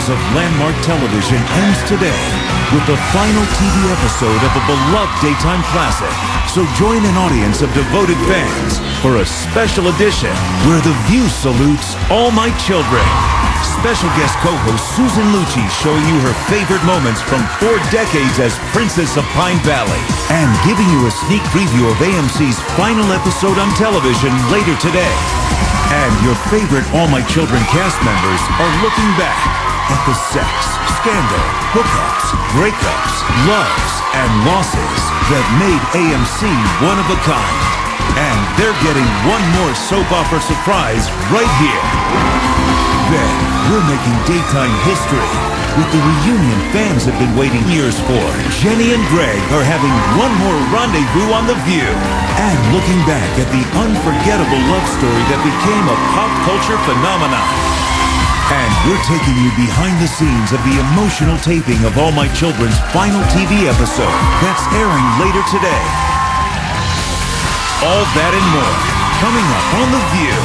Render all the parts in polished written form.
of landmark television ends today with the final TV episode of a beloved daytime classic. So join an audience of devoted fans for a special edition where The View salutes All My Children. Special guest co-host Susan Lucci showing you her favorite moments from 4 decades as Princess of Pine Valley and giving you a sneak preview of AMC's final episode on television later today. And your favorite All My Children cast members are looking back at the sex, scandal, hookups, breakups, loves, and losses that made AMC one of a kind. And they're getting one more soap opera surprise right here. Then, we're making daytime history with the reunion fans have been waiting years for. Jenny and Greg are having one more rendezvous on The View. And looking back at the unforgettable love story that became a pop culture phenomenon. And we're taking you behind the scenes of the emotional taping of All My Children's final TV episode that's airing later today. All that and more coming up on The View.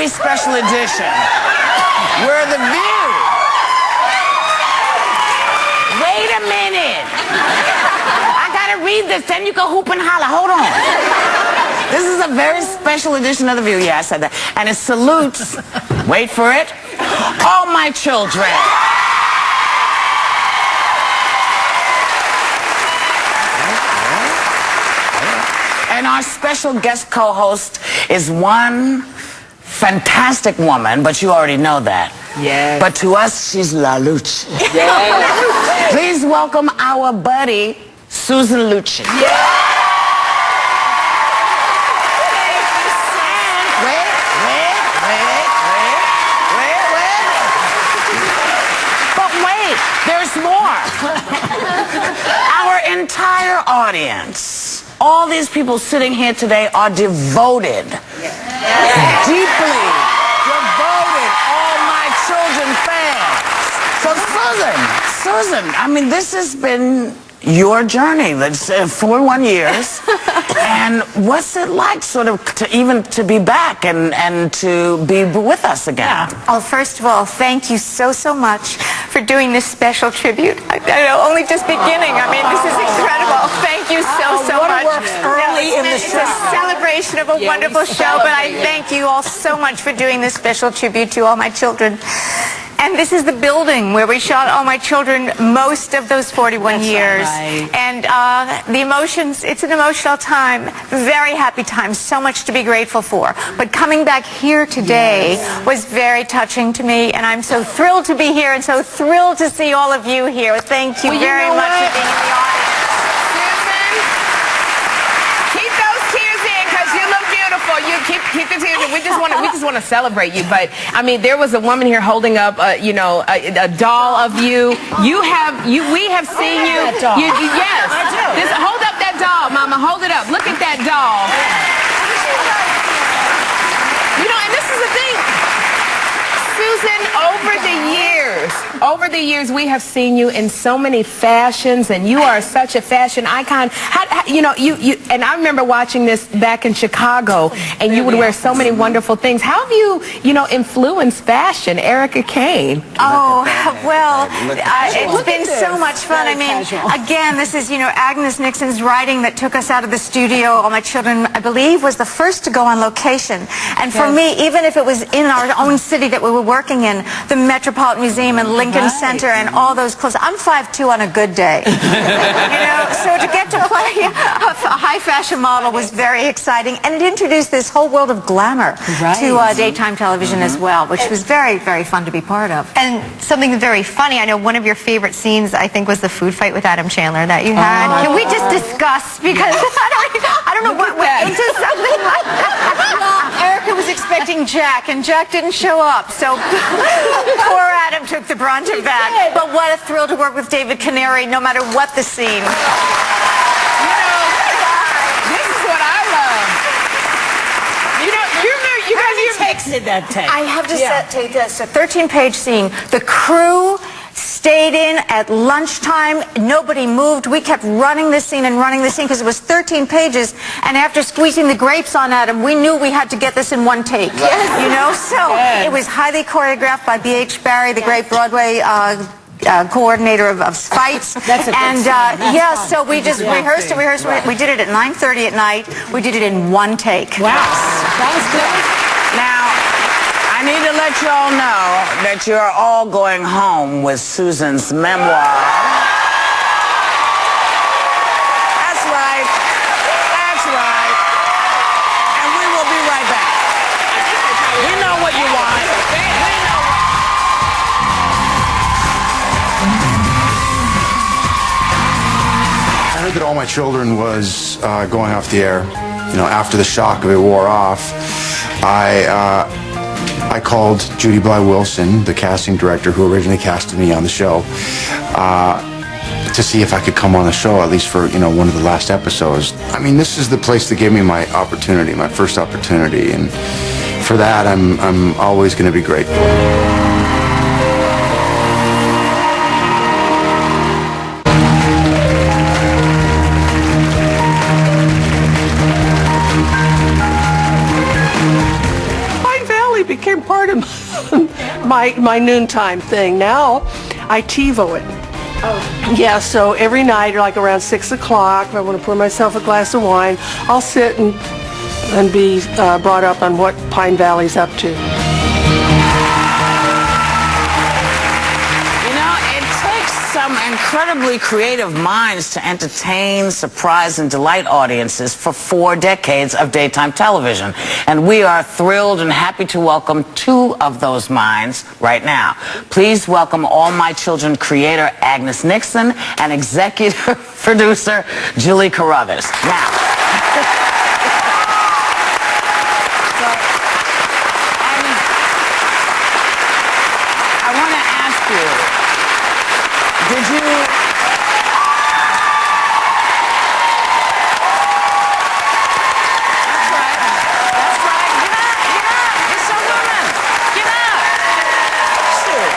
Special edition. We're The View. Wait a minute. I gotta read this, then you can hoop and holler. Hold on. This is a very special edition of The View. Yeah, I said that. And it salutes, wait for it, all my children. And our special guest co-host is one fantastic woman, but you already know that. Yes. But to us, she's La Lucci. Yes. Please welcome our buddy, Susan Lucci. Yes. But wait, there's more. Our entire audience, all these people sitting here today are devoted. Deeply devoted All My Children fans. So Susan, I mean, this has been your journey. That's 41 years. And what's it like sort of to be back and to be with us again? Yeah. Well, first of all, thank you so much for doing this special tribute. I know, only just beginning. I mean, this is incredible. Thank you so much. Waterworks early in the It's show. a celebration of a wonderful show, but I thank you all so much for doing this special tribute to All My Children. And this is the building where we shot All My Children most of those 41 years. Right. And the emotions, it's an emotional time, very happy time, so much to be grateful for. But coming back here today was very touching to me, and I'm so thrilled to be here and so thrilled to see all of you here. Thank you very much for being in the audience. You keep the tears. We just want to celebrate you. But I mean, there was a woman here holding up, a doll of you. We have seen you. Yes. I do. Hold up that doll, Mama. Hold it up. Look at that doll. And this is the thing, Susan. Over the years, we have seen you in so many fashions, and you are such a fashion icon. And I remember watching this back in Chicago, and you would wear so many wonderful things. How have you, influenced fashion, Erica Kane? Oh, well, it's been so much fun. I mean, again, this is, Agnes Nixon's writing that took us out of the studio. All My Children, I believe, was the first to go on location. And for me, even if it was in our own city that we were working in, the Metropolitan Museum in Lincoln, shopping center and all those clothes. I'm 5'2" on a good day. So to get to play a high fashion model was very exciting, and it introduced this whole world of glamour to daytime television as well, which was very, very fun to be part of. And something very funny, I know one of your favorite scenes, I think, was the food fight with Adam Chandler that you had. Can we just discuss, because I don't know what went into something like that. Well, Erica was expecting Jack, and Jack didn't show up, so poor Adam took the brunt of that. But what a thrill to work with David Canary, no matter what the scene. This is what I love. You guys Texted that tape. I have to say this, a 13-page scene. The crew stayed in at lunchtime. Nobody moved. We kept running this scene and running this scene because it was 13 pages. And after squeezing the grapes on Adam, we knew we had to get this in one take. So it was highly choreographed by B.H. Barry, the great Broadway coordinator of fights. That's a good scene. So we just rehearsed. We did it at 9:30 at night. We did it in one take. Wow. That was good. Now, I need to let you all know that you're all going home with Susan's memoir. That's right. That's right. And we will be right back. We know what you want. We know what... I heard that All My Children was going off the air. After the shock of it wore off, I called Judy Bly Wilson, the casting director who originally casted me on the show, to see if I could come on the show, at least for one of the last episodes. I mean, this is the place that gave me my opportunity, my first opportunity, and for that, I'm always going to be grateful. Became part of my noontime thing. Now I TiVo it. Oh. Yeah, so every night, like around 6 o'clock, if I want to pour myself a glass of wine, I'll sit and be brought up on what Pine Valley's up to. Some incredibly creative minds to entertain, surprise, and delight audiences for 4 decades of daytime television. And we are thrilled and happy to welcome 2 of those minds right now. Please welcome All My Children creator Agnes Nixon and executive producer Julie Carruthers. Now, I want to ask you, did you... That's right. That's right. Get up. Get up. It's a woman. Get up. Shoot.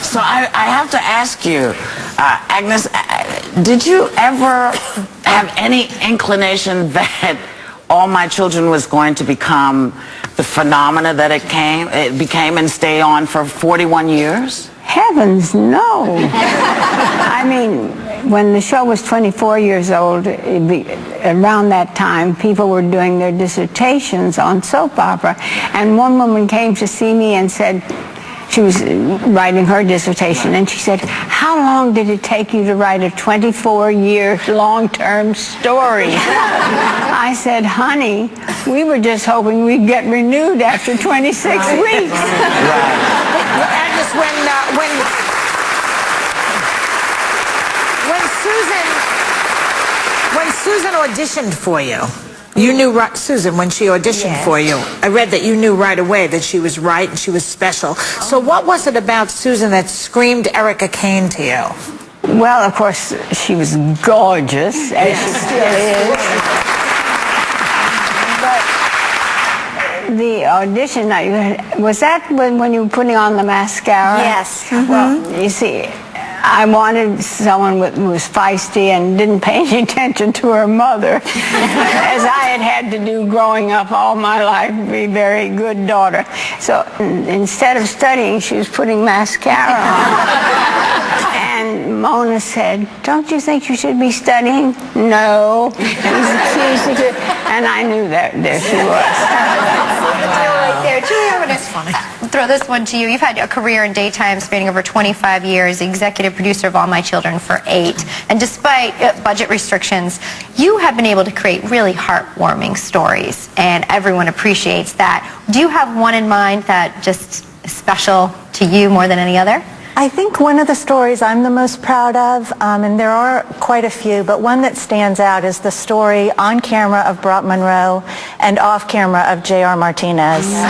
So I have to ask you, Agnes, did you ever have any inclination that All My Children was going to become the phenomena that it became and stay on for 41 years? Heavens, no. I mean, when the show was 24 years old, around that time, people were doing their dissertations on soap opera. And one woman came to see me and said, she was writing her dissertation, and she said, how long did it take you to write a 24-year long-term story? I said, honey, we were just hoping we'd get renewed after 26 weeks. Agnes, when Susan auditioned for you, you knew, Susan, when she auditioned for you, I read that you knew right away that she was right and she was special. So what was it about Susan that screamed Erica Kane to you? Well, of course, she was gorgeous, as she still is. But the audition night, was that when you were putting on the mascara? Yes. Well, you see, I wanted someone who was feisty and didn't pay any attention to her mother, as I had to do growing up all my life, be a very good daughter. So instead of studying, she was putting mascara on. And Mona said, "Don't you think you should be studying?" "No." And I knew that there she was. Right there. Julie, I'm going to throw this one to you. You've had a career in daytime spanning over 25 years, executive producer of All My Children for 8. And despite budget restrictions, you have been able to create really heartwarming stories, and everyone appreciates that. Do you have one in mind that just is special to you more than any other? I think one of the stories I'm the most proud of, and there are quite a few, but one that stands out is the story on camera of Brock Monroe and off camera of J.R. Martinez. It was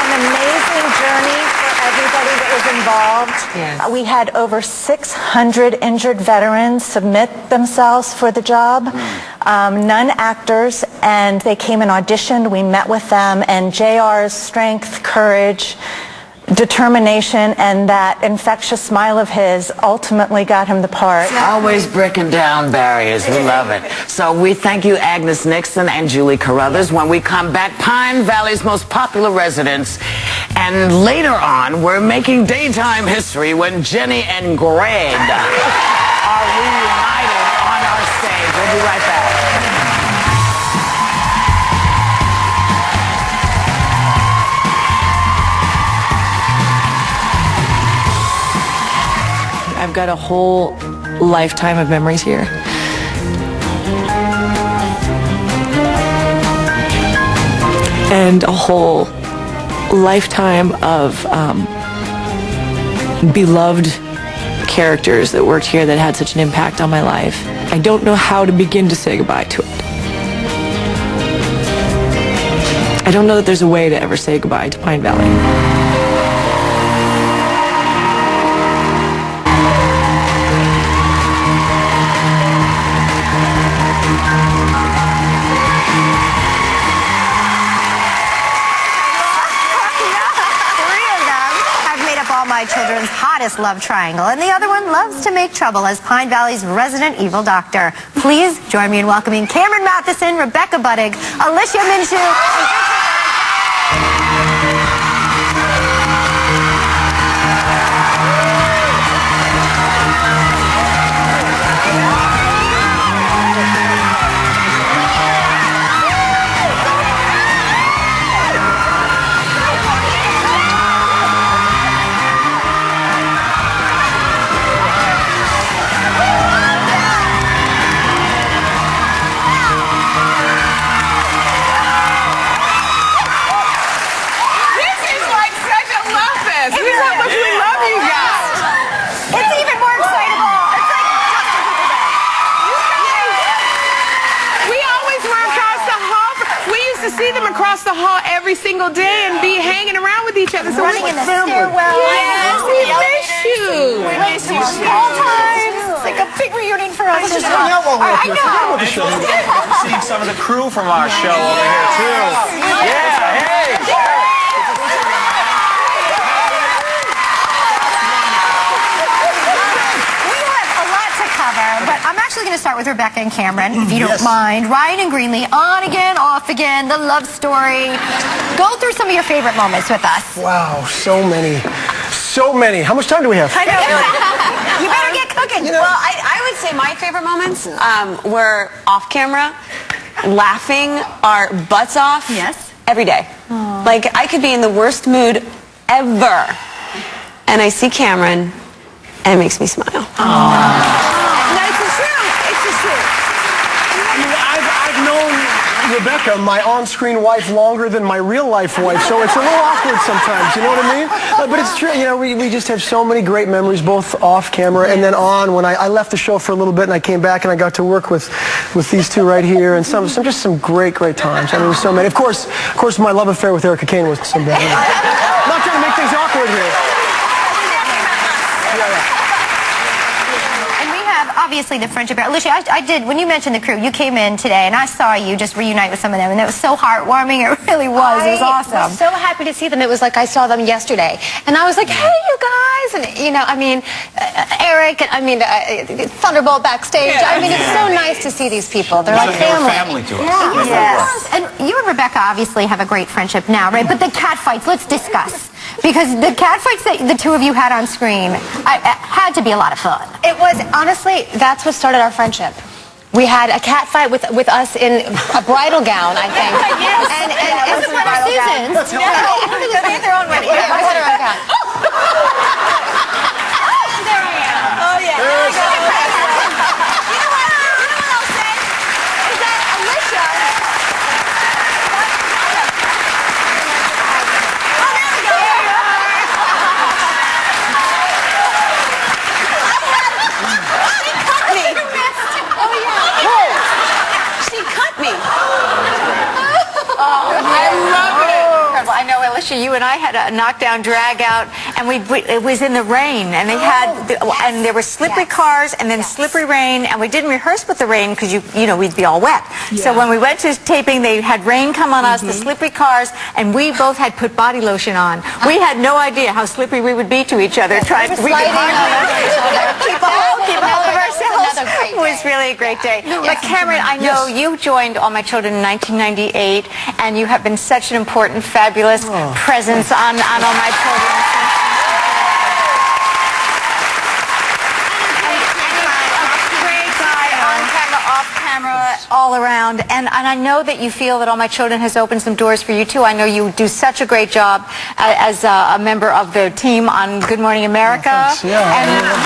an amazing journey for everybody that was involved. Yes. We had over 600 injured veterans submit themselves for the job. None actors, and they came and auditioned. We met with them, and JR's strength, courage, determination, and that infectious smile of his ultimately got him the part. Always breaking down barriers. We love it. So we thank you, Agnes Nixon and Julie Carruthers. When we come back, Pine Valley's most popular residents. And later on, we're making daytime history when Jenny and Greg are reunited on our stage. We'll be right back. I've got a whole lifetime of memories here. And a whole lifetime of beloved characters that worked here that had such an impact on my life. I don't know how to begin to say goodbye to it. I don't know that there's a way to ever say goodbye to Pine Valley. My Children's hottest love triangle, and the other one loves to make trouble as Pine Valley's resident evil doctor. Please join me in welcoming Cameron Matheson, Rebecca Budig, Alicia Minshew, see them across the hall every single day and be hanging around with each other. So running in the stairwell. Yes, we miss you. We miss you all times. It's like a big reunion for us. I know. Seeing some of the crew from our show over here too. Yeah, hey. But I'm actually going to start with Rebecca and Cameron, if you don't mind. Ryan and Greenlee, on again, off again, the love story. Go through some of your favorite moments with us. Wow, so many. So many. How much time do we have? I know. You better get cooking. Well, I would say my favorite moments were off camera, laughing our butts off every day. Aww. Like, I could be in the worst mood ever, and I see Cameron, and it makes me smile. Aww. I've known Rebecca, my on-screen wife, longer than my real-life wife, so it's a little awkward sometimes, you know what I mean? But it's true, you know, we just have so many great memories, both off camera and then on. When I left the show for a little bit and I came back and I got to work with these two right here, and just some great times. I mean, there's so many. Of course, my love affair with Erica Kane wasn't so bad. I'm not trying to make things awkward here. obviously the friendship. Lucci, I did, when you mentioned the crew, you came in today and I saw you just reunite with some of them and it was so heartwarming. It really was. It was awesome. I was so happy to see them. It was like I saw them yesterday. And I was like, hey, you guys. And, you know, I mean, Eric, and I mean, Thunderbolt backstage. I mean, it's so nice to see these people. They're like family. To us. Yes. And you and Rebecca obviously have a great friendship now, right? But the cat fights, let's discuss. Because the cat fights that the two of you had on screen had to be a lot of fun. It was, honestly, that's what started our friendship. We had a cat fight with us in a bridal gown, I think. Yes. And it was one of Susan's. No, they had their own wedding. Yeah, we had our own gown. There I am. Oh, yeah. There we go. You know what I'll say? Is that Alicia... I know, Alicia, you and I had a knockdown drag out, and it was in the rain, and they had, and there were slippery cars, and then slippery rain, and we didn't rehearse with the rain because you know, we'd be all wet. So when we went to taping, they had rain come on us, the slippery cars, and we both had put body lotion on. We had no idea how slippery we would be to each other. Trying to keep a hold of ourselves. It was really a great day. But Cameron, I know you joined All My Children in 1998, and you have been such an important, fabulous presence on All My Children. Great guy, on camera, off camera, all around. And I know that you feel that All My Children has opened some doors for you too. I know you do such a great job as a member of the team on Good Morning America. Yeah, it has.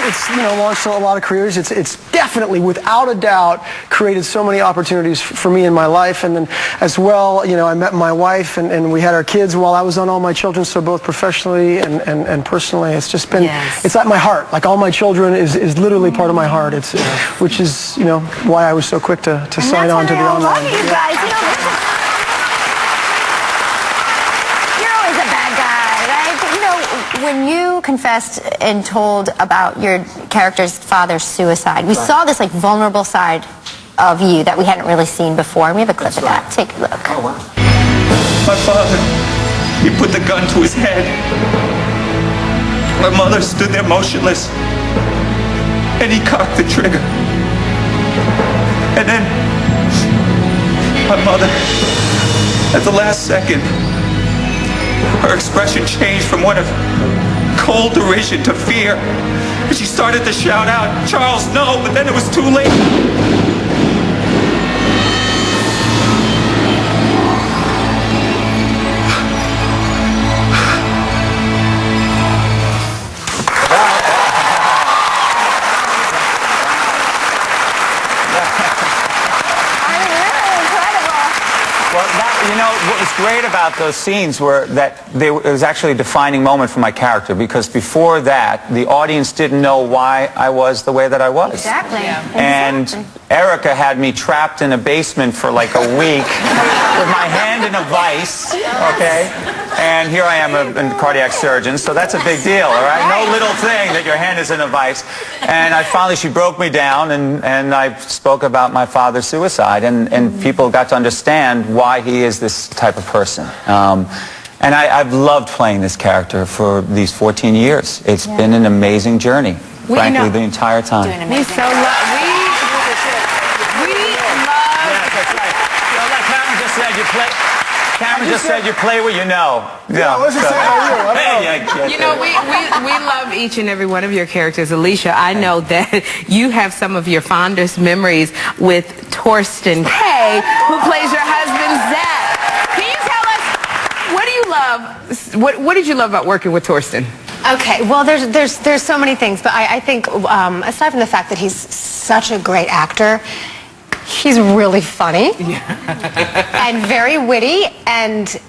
It's you know, launched a lot of careers. It's definitely, without a doubt, created so many opportunities for me in my life. And then as well, you know, I met my wife and we had our kids while I was on All My Children, so both professionally and personally. It's just been, it's at my heart. Like, All My Children is literally part of my heart. It's, which is, you know, why I was so quick to sign on to the online. You guys, you know, you're always a bad guy, right? You know, when you confessed and told about your character's father's suicide, we saw this like vulnerable side of you that we hadn't really seen before. And we have a clip of that. Take a look. Oh, wow. My father, he put the gun to his head. My mother stood there motionless, and he cocked the trigger. And then my mother, at the last second, her expression changed from one of cold derision to fear. And she started to shout out, "Charles, no," but then it was too late. You know, what was great about those scenes were that it was actually a defining moment for my character, because before that, the audience didn't know why I was the way that I was. Exactly. And Erica had me trapped in a basement for like a week with my hand in a vice, okay? And here I am, a cardiac surgeon, so that's a big deal, all right? No little thing that your hand is in a vice. And she broke me down, and I spoke about my father's suicide, and people got to understand why he is this type of person. And I've loved playing this character for these 14 years. It's been an amazing journey, frankly, the entire time. We so love... Cameron just said you play what you know. Yeah, what's it say about you? You know, we love each and every one of your characters. Alicia, I know that you have some of your fondest memories with Torsten Kay, who plays your husband, Zach. Can you tell us, what do you love, what did you love about working with Torsten? Okay, well, there's so many things, but I think, aside from the fact that he's such a great actor, he's really funny and very witty, and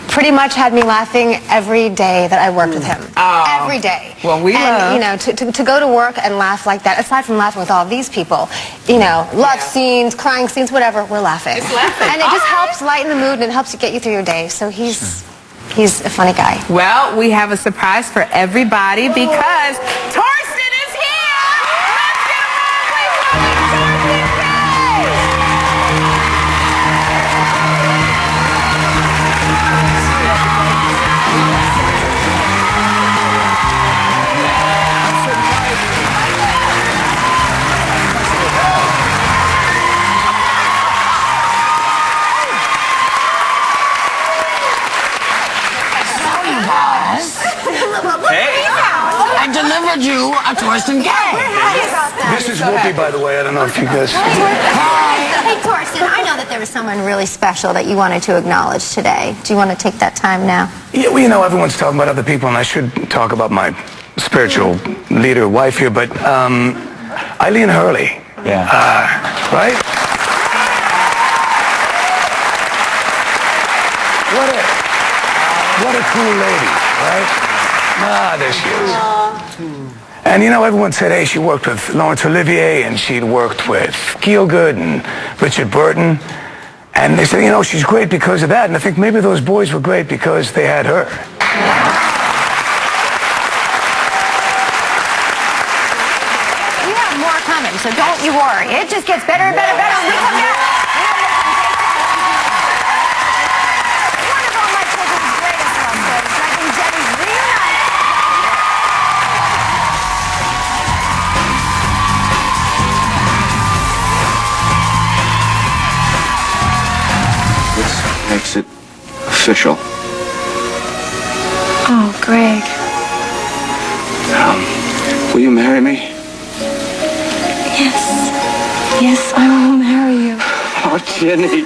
pretty much had me laughing every day that I worked with him. Every day. Well, you know, to go to work and laugh like that, aside from laughing with all of these people, you know, love scenes, crying scenes, whatever, we're laughing. It's laughing. And it just helps lighten the mood, and it helps you get you through your day. So he's He's a funny guy. Well, we have a surprise for everybody because Torsten is here! Let's get a round of applause for Torsten Gray! Hey. I delivered you a Torsten Gray. This is Whoopi, by the way. I don't know if you guys... Hey, Torsten, I know that there was someone really special that you wanted to acknowledge today. Do you want to take that time now? Yeah, well, you know, everyone's talking about other people, and I should talk about my spiritual leader, wife here, but Eileen Hurley. Yeah. Right? What a cool lady, right? Ah, there she is. And you know, everyone said, hey, she worked with Laurence Olivier, and she'd worked with Gielgud and Richard Burton. And they said, you know, she's great because of that. And I think maybe those boys were great because they had her. We have more coming, so don't you worry. It just gets better and better and better. When we come back, one of all my children's greatest love stories, Greg and Jenny's reunite. This makes it official. Oh, Greg. Will you marry me? Yes. Yes, I will marry you. Oh, Jenny.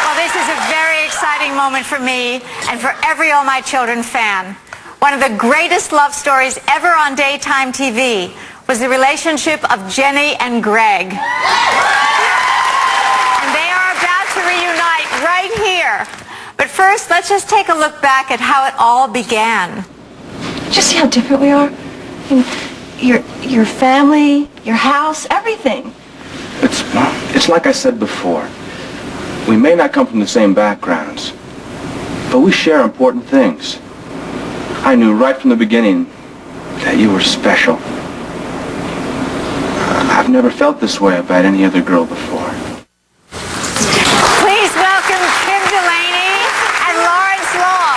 Well, this is a very exciting moment for me and for every All My Children fan. One of the greatest love stories ever on daytime TV was the relationship of Jenny and Greg. And they are about to reunite right here. But first, let's just take a look back at how it all began. Just see how different we are? I mean, your family, your house, everything. It's like I said before. We may not come from the same backgrounds, but we share important things. I knew right from the beginning that you were special. I've never felt this way about any other girl before. Please welcome Kim Delaney and Lawrence Law.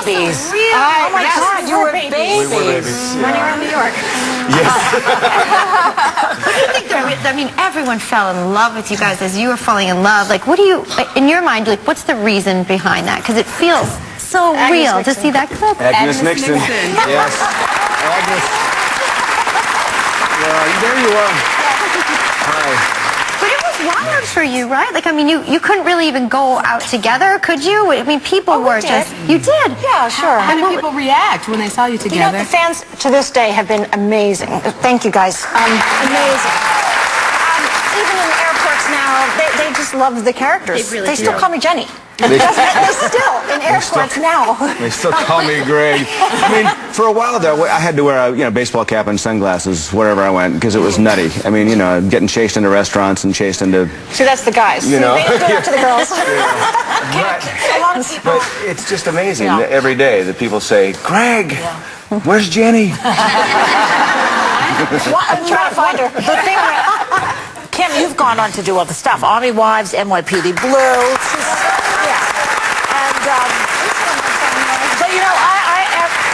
Babies. Oh my God, you were babies. We were babies. Running around New York. Yes. What do you think? I mean, everyone fell in love with you guys as you were falling in love. Like, what do you, in your mind, like, what's the reason behind that? Because it feels so real to see that clip. Agnes Nixon. Yes. Agnes. There you are. Hi. But it was wild for you, right? Like, I mean, you couldn't really even go out together, could you? I mean, people were just... You did? Yeah, sure. How did people react when they saw you You know, together? the fans to this day have been amazing. Thank you, guys. Amazing. Even in airports now, they just love the characters. They still call me Jenny. They still, in airports now. They still call me Greg. I mean, for a while there, I had to wear a baseball cap and sunglasses wherever I went because it was nutty. I mean, getting chased into restaurants and chased into... See, that's the guys. You know. They don't do that to the girls. But, A lot of people. but it's just amazing that every day that people say, Greg, where's Jenny? I'm trying to find her. The thing Kim, you've gone on to do all the stuff. Army Wives, NYPD Blue. And, but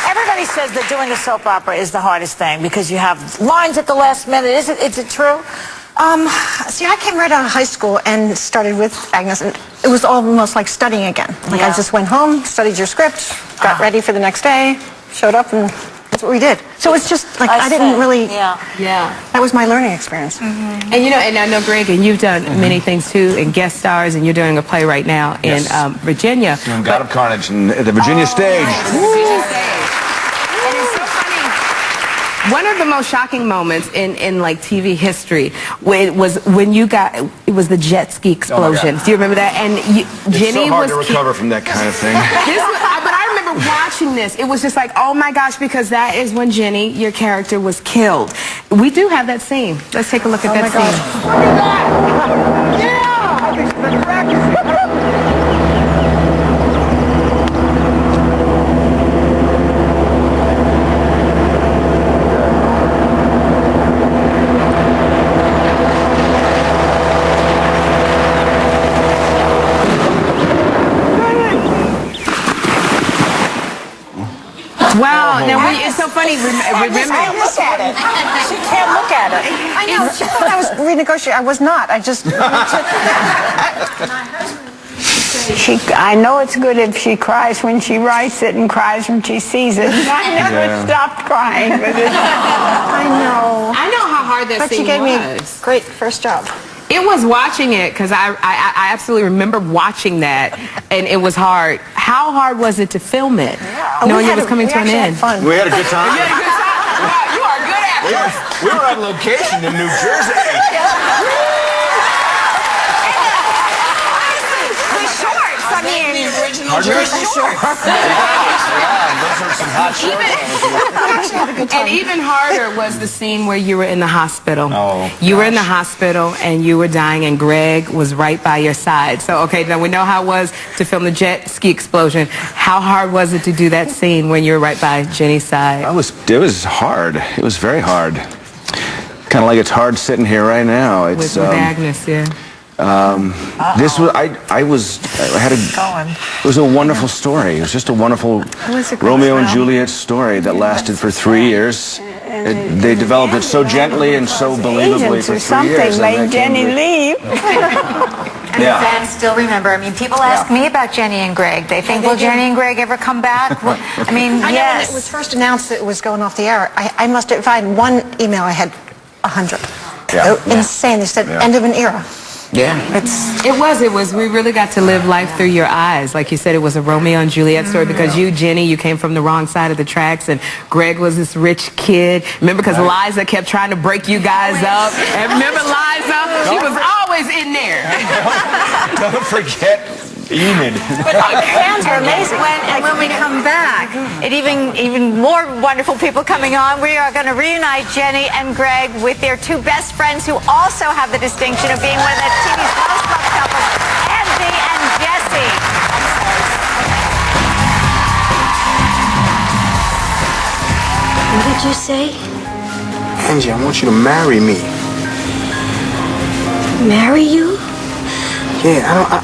everybody Everybody says that doing a soap opera is the hardest thing because you have lines at the last minute. Is it true? See, I came right out of high school and started with Agnes, and it was almost like studying again. Like I just went home, studied your script, got ready for the next day, showed up, and that's what we did. So it's just like I didn't really. Yeah. That was my learning experience. And you know, and I know Greg, and you've done many things too, and guest stars, and you're doing a play right now in Virginia. Doing God of Carnage at the Virginia stage. Virginia stage. And it's so funny. One of the most shocking moments in like TV history was when you got it was the jet ski explosion. Do you remember that? And Jenny it's so hard was to recover from that kind of thing. but I remember watching this. It was just like, oh my gosh, because that is when Jenny, your character, was killed. We do have that scene. Let's take a look at that scene. Look at that! Yeah! I think the track is... Wow, now it's so funny. Remember, look at it. She can't look at it. I know. She thought I was renegotiating. I was not. I just. I know it's good if she cries when she writes it and cries when she sees it. I never stopped crying with it. I know. I know how hard that but scene she gave me was. a great first job. It was watching it because I absolutely remember watching that, and it was hard. How hard was it to film it, knowing it was coming to an end? Fun. We had a good time. You had a good time. Wow, you are a good actor. We were on location in New Jersey. The shorts, I mean. The original Jersey shorts. Those are some hot shorts. And even harder was the scene where you were in the hospital. Oh, you were in the hospital and you were dying, and Greg was right by your side. So, okay, now we know how it was to film the jet ski explosion. How hard was it to do that scene when you were right by Jenny's side? It was hard. It was very hard. Kind of like it's hard sitting here right now. It's with Agnes, yeah. This was it was a wonderful story. It was just a wonderful Romeo and Juliet story that lasted for 3 years. They developed it so gently and so believably for 3 years. Made Jenny leave. And the fans still remember. I mean, people ask me about Jenny and Greg. They think, will Jenny and Greg ever come back? Well, I mean, I know when yes. it was first announced that it was going off the air, I must have, if I had one email, I had 100. Insane. They said, end of an era. Yeah. It was. We really got to live life through your eyes. Like you said, it was a Romeo and Juliet story because you, Jenny, you came from the wrong side of the tracks, and Greg was this rich kid. Remember, because Liza kept trying to break you guys up. And remember Liza? She was always in there. Don't forget Enid. But the fans are amazing. When we come back, even more wonderful people coming on, we are going to reunite Jenny and Greg with their two best friends who also have the distinction of being one of the TV's most loved couples, Angie and Jesse. What did you say? Angie, I want you to marry me. Marry you? Yeah,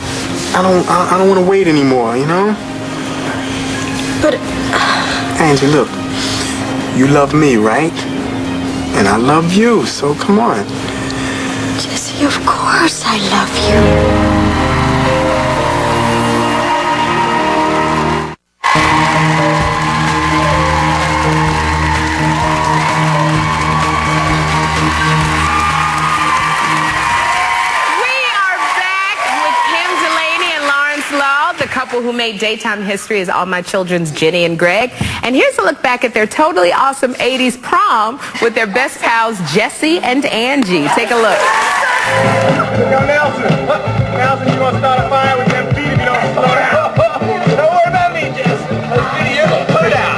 I don't want to wait anymore, you know? But... Angie, look. You love me, right? And I love you, so come on. Jesse, of course I love you. Who made daytime history as All My Children's Jenny and Greg. And here's a look back at their totally awesome 80s prom with their best pals Jesse and Angie. Take a look. Yo, Nelson. Nelson, you want to start a fire with them feet if you don't slow down? Don't worry about me, Jess. Let's video. Put it out.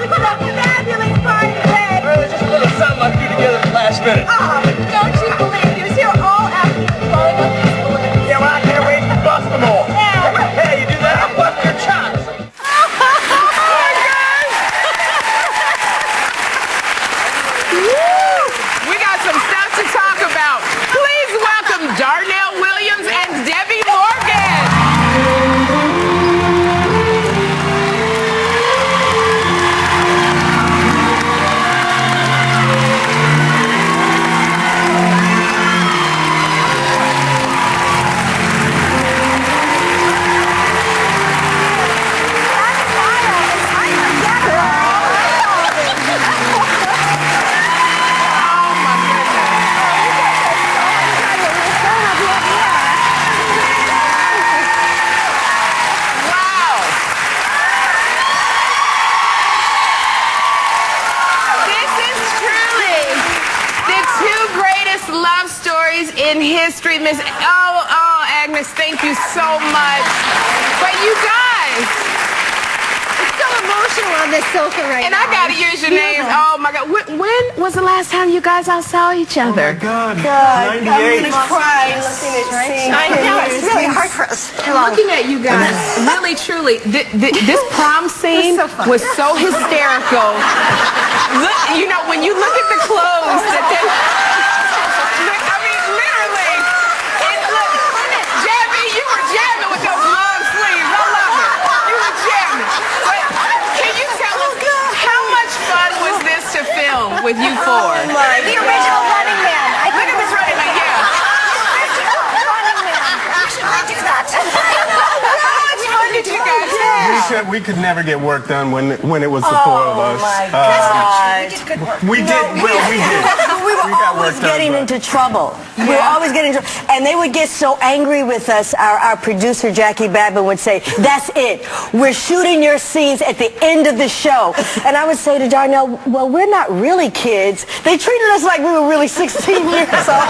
It's a fabulous party today. Well, it's just a little something I threw together at the last minute. Oh, don't you believe he was here all afternoon blowing up these balloons? Yeah, well, I can't wait to bust them all. Hey, you do that, I'll bust your chops. We got some stuff to talk about. Please welcome Darnell Williams and Debbie Morgan. love stories in history, Miss. Agnes, thank you so much. But you guys, It's so emotional on this sofa right and now. I gotta use your names. Oh my God, when was the last time you guys all saw each other? Oh my God. God, 98. I'm gonna cry looking at seeing I know, it's pictures. really hard for us. Looking at you guys, really, truly, this prom scene was so hysterical. Look, you know, when you look at the clothes that they... I mean, literally. Look, Jabby, you were jamming with those long sleeves. I love it. You were jamming. But can you tell us, how much fun was this to film with you four? The original Running Man. Look at this Running Man, yeah. Running Man. You should redo that. Did you guys have? We could never get work done when it was the four of us. my God. We did. Well, we did. We were got always work done, getting but- into trouble. We were always getting into trouble. And they would get so angry with us. Our producer, Jackie Babin, would say, "That's it. We're shooting your scenes at the end of the show." And I would say to Darnell, "Well, we're not really kids. They treated us like we were really 16 years old."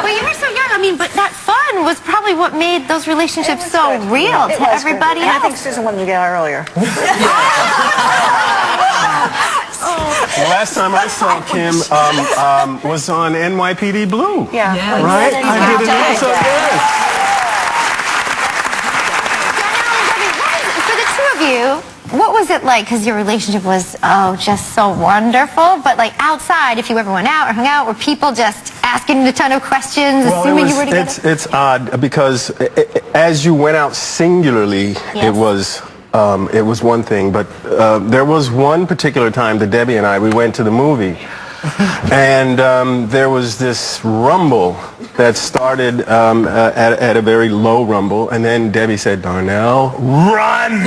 Well, you were so young. I mean, but that fun was probably what made those relationships so real to everybody else. I think Susan wanted to get out earlier. The last time I saw Kim was on NYPD Blue. Yeah. Right? I did an episode there. For the two of you, what was it like? Because your relationship was, just so wonderful. But like outside, if you ever went out or hung out, were people just asking a ton of questions, assuming you were together? It's odd because as you went out singularly, it was one thing. But there was one particular time that Debbie and we went to the movie. And there was this rumble that started at a very low rumble. And then Debbie said, "Darnell, run!"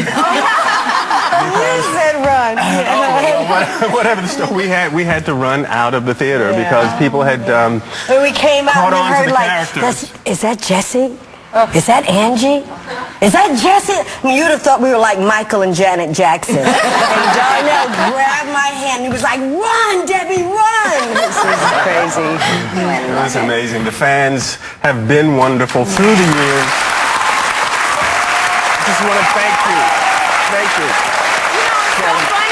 You said run. Whatever the story, we had to run out of the theater because people had When we came out, caught we on to heard the like, characters. "Is that Jesse? Is that Angie? Is that Jesse?" I mean, you'd have thought we were like Michael and Janet Jackson. And Darnell grabbed my hand and he was like, "Run, Debbie, run!" This is crazy. It was amazing. The fans have been wonderful through the years. Just want to thank you. Thank you. You know, it's so funny.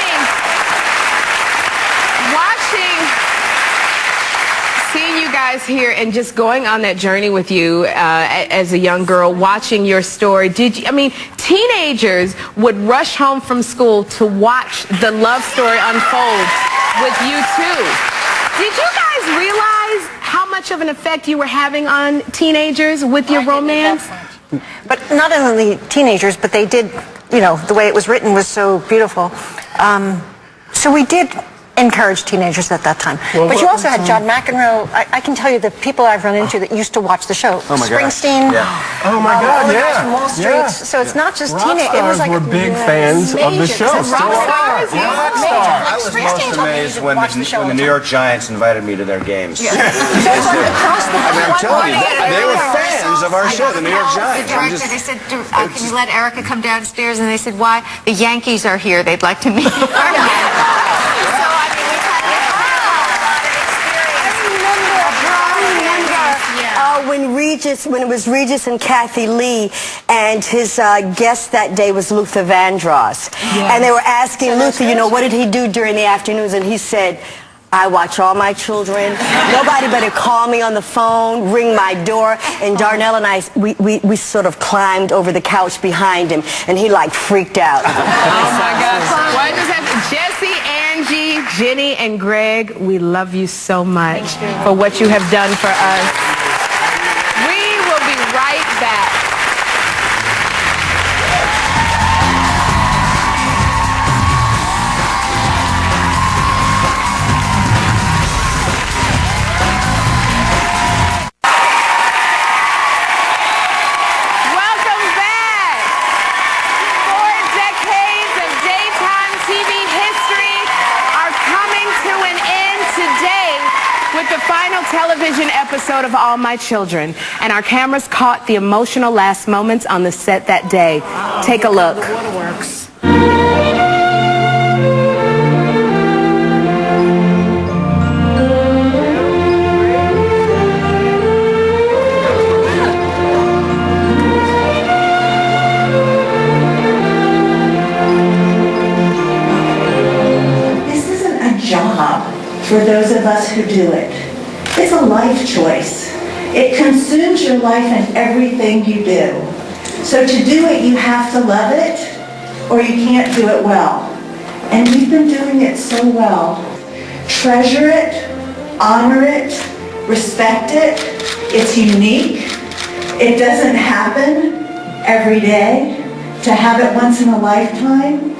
Seeing you guys here and just going on that journey with you as a young girl, watching your story. Teenagers would rush home from school to watch the love story unfold with you too. Did you guys realize how much of an effect you were having on teenagers with your romance? But not only teenagers, but they did, the way it was written was so beautiful. So we did encourage teenagers at that time. Well, but you also had John McEnroe. I can tell you the people I've run into that used to watch the show. Oh my gosh. Springsteen. Yeah. Oh my God, all the guys yeah. from Wall Street. Yeah. So it's not just Rock teenagers. It was stars like were big fans of the show. Rock stars, yeah. Rock Major. stars. I was Springsteen most told me amazed to when watch the show the all New the York Giants invited me to their games. So it's like across the I mean, I'm telling you, they were fans of our show, the New York The Giants. I'm director, just- they said, can you let Erica come downstairs? And they said, why? The Yankees are here. They'd like to meet her. When it was Regis and Kathy Lee, and his guest that day was Luther Vandross. Yes. And they were asking Luther, what did he do during the afternoons? And he said, "I watch all my children. Nobody better call me on the phone, ring my door." And Darnell and I, we sort of climbed over the couch behind him, and he like freaked out. Oh my gosh. Well, I just have Jesse, Angie, Jenny, and Greg, we love you so much for what you have done for us. We will be right back. Welcome back. 4 decades of daytime TV history are coming to an end today with the final television episode of All My Children. And our cameras caught the emotional last moments on the set that day. Take a look. Waterworks. for those of us who do it. It's a life choice. It consumes your life and everything you do. So to do it, you have to love it, or you can't do it well. And you've been doing it so well. Treasure it, honor it, respect it. It's unique. It doesn't happen every day. To have it once in a lifetime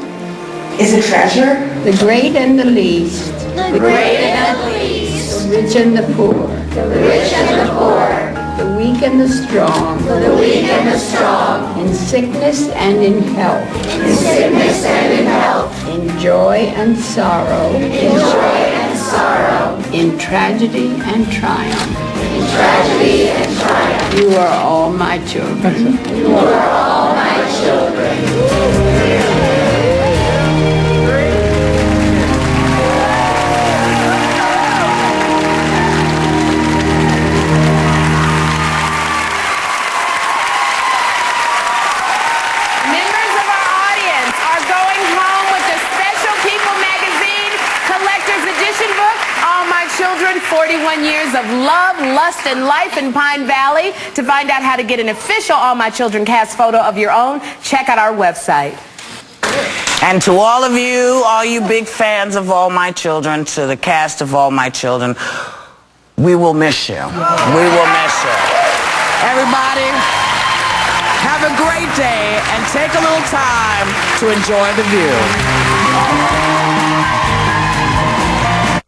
is a treasure. The great and the least. The great and the least. The rich and the poor. The rich and the poor. The weak and the strong. The weak and the strong. In sickness and in health. In sickness and in health. In joy and sorrow. In joy and sorrow. In tragedy and triumph. In tragedy and triumph. You are all my children. You are all my children. Children, 41 years of love, lust, and life in Pine Valley. To find out how to get an official All My Children cast photo of your own, check out our website. And to all of you, all you big fans of All My Children, to the cast of All My Children, we will miss you. We will miss you. Everybody, have a great day and take a little time to enjoy the view.